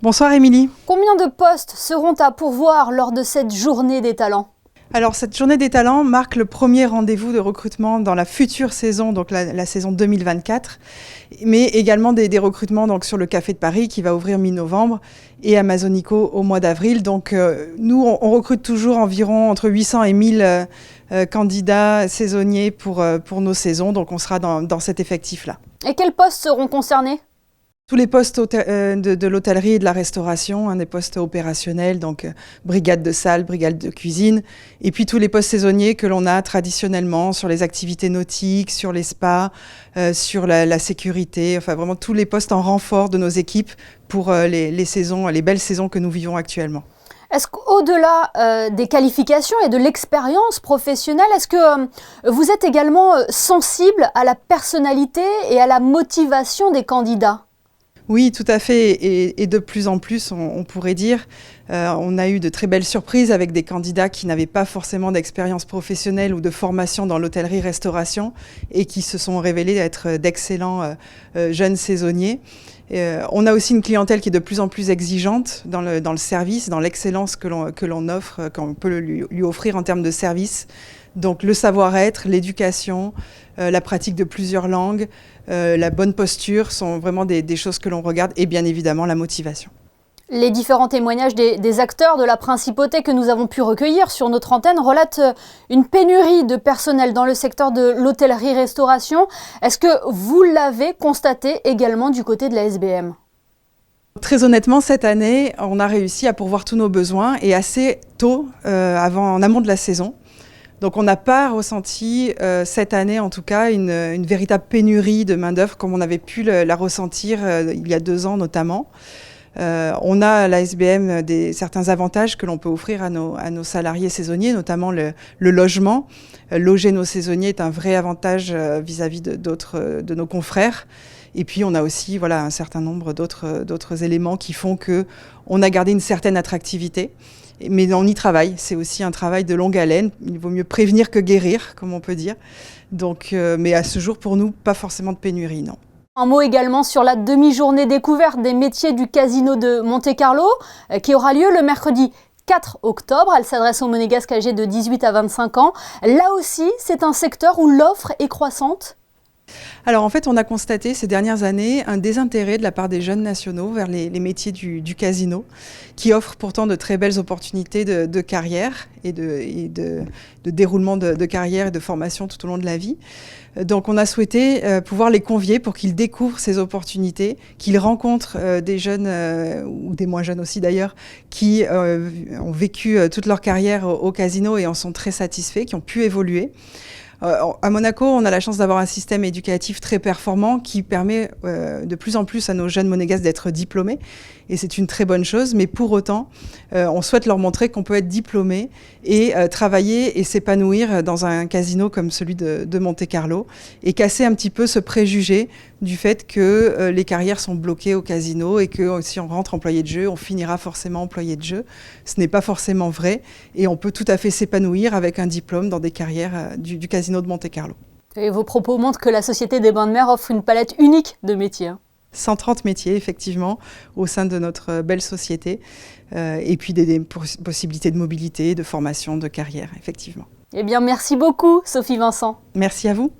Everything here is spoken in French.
Bonsoir Émilie. Combien de postes seront à pourvoir lors de cette journée des talents ? Alors cette journée des talents marque le premier rendez-vous de recrutement dans la future saison, donc la saison 2024, mais également des recrutements donc, sur le Café de Paris qui va ouvrir mi-novembre et Amazonico au mois d'avril. Donc nous, on recrute toujours environ entre 800 et 1000 candidats saisonniers pour nos saisons, donc on sera dans cet effectif-là. Et quels postes seront concernés ? Tous les postes de l'hôtellerie et de la restauration, des postes opérationnels, donc brigade de salle, brigade de cuisine, et puis tous les postes saisonniers que l'on a traditionnellement sur les activités nautiques, sur les spas, sur la sécurité, enfin vraiment tous les postes en renfort de nos équipes pour les saisons, les belles saisons que nous vivons actuellement. Est-ce qu'au-delà des qualifications et de l'expérience professionnelle, est-ce que vous êtes également sensible à la personnalité et à la motivation des candidats ? Oui, tout à fait. Et de plus en plus, on pourrait dire, on a eu de très belles surprises avec des candidats qui n'avaient pas forcément d'expérience professionnelle ou de formation dans l'hôtellerie-restauration et qui se sont révélés être d'excellents jeunes saisonniers. On a aussi une clientèle qui est de plus en plus exigeante dans le service, dans l'excellence que l'on offre, qu'on peut lui offrir en termes de service. Donc le savoir-être, l'éducation, la pratique de plusieurs langues, la bonne posture sont vraiment des choses que l'on regarde et bien évidemment la motivation. Les différents témoignages des acteurs de la principauté que nous avons pu recueillir sur notre antenne relatent une pénurie de personnel dans le secteur de l'hôtellerie-restauration. Est-ce que vous l'avez constaté également du côté de la SBM ? Très honnêtement, cette année, on a réussi à pourvoir tous nos besoins et assez tôt, en amont de la saison. Donc on n'a pas ressenti cette année en tout cas une véritable pénurie de main-d'œuvre comme on avait pu la ressentir il y a 2 ans notamment. On a à la SBM certains avantages que l'on peut offrir à nos salariés saisonniers, notamment le logement. Loger nos saisonniers est un vrai avantage vis-à-vis de nos confrères. Et puis on a aussi un certain nombre d'autres éléments qui font qu'on a gardé une certaine attractivité. Mais on y travaille, c'est aussi un travail de longue haleine. Il vaut mieux prévenir que guérir, comme on peut dire. Donc, mais à ce jour, pour nous, pas forcément de pénurie, non. Un mot également sur la demi-journée découverte des métiers du casino de Monte-Carlo, qui aura lieu le mercredi 4 octobre. Elle s'adresse aux monégasques âgés de 18 à 25 ans. Là aussi, c'est un secteur où l'offre est croissante. Alors en fait, on a constaté ces dernières années un désintérêt de la part des jeunes nationaux vers les métiers du casino, qui offrent pourtant de très belles opportunités de carrière et de déroulement de carrière et de formation tout au long de la vie. Donc on a souhaité pouvoir les convier pour qu'ils découvrent ces opportunités, qu'ils rencontrent des jeunes, ou des moins jeunes aussi d'ailleurs, qui ont vécu toute leur carrière au casino et en sont très satisfaits, qui ont pu évoluer. À Monaco, on a la chance d'avoir un système éducatif très performant qui permet de plus en plus à nos jeunes monégasques d'être diplômés. Et c'est une très bonne chose. Mais pour autant, on souhaite leur montrer qu'on peut être diplômé et travailler et s'épanouir dans un casino comme celui de Monte-Carlo et casser un petit peu ce préjugé du fait que les carrières sont bloquées au casino et que si on rentre employé de jeu, on finira forcément employé de jeu. Ce n'est pas forcément vrai et on peut tout à fait s'épanouir avec un diplôme dans des carrières du casino de Monte-Carlo. Et vos propos montrent que la Société des Bains de Mer offre une palette unique de métiers. 130 métiers, effectivement, au sein de notre belle société. Et puis des possibilités de mobilité, de formation, de carrière, effectivement. Eh bien, merci beaucoup, Sophie Vincent. Merci à vous.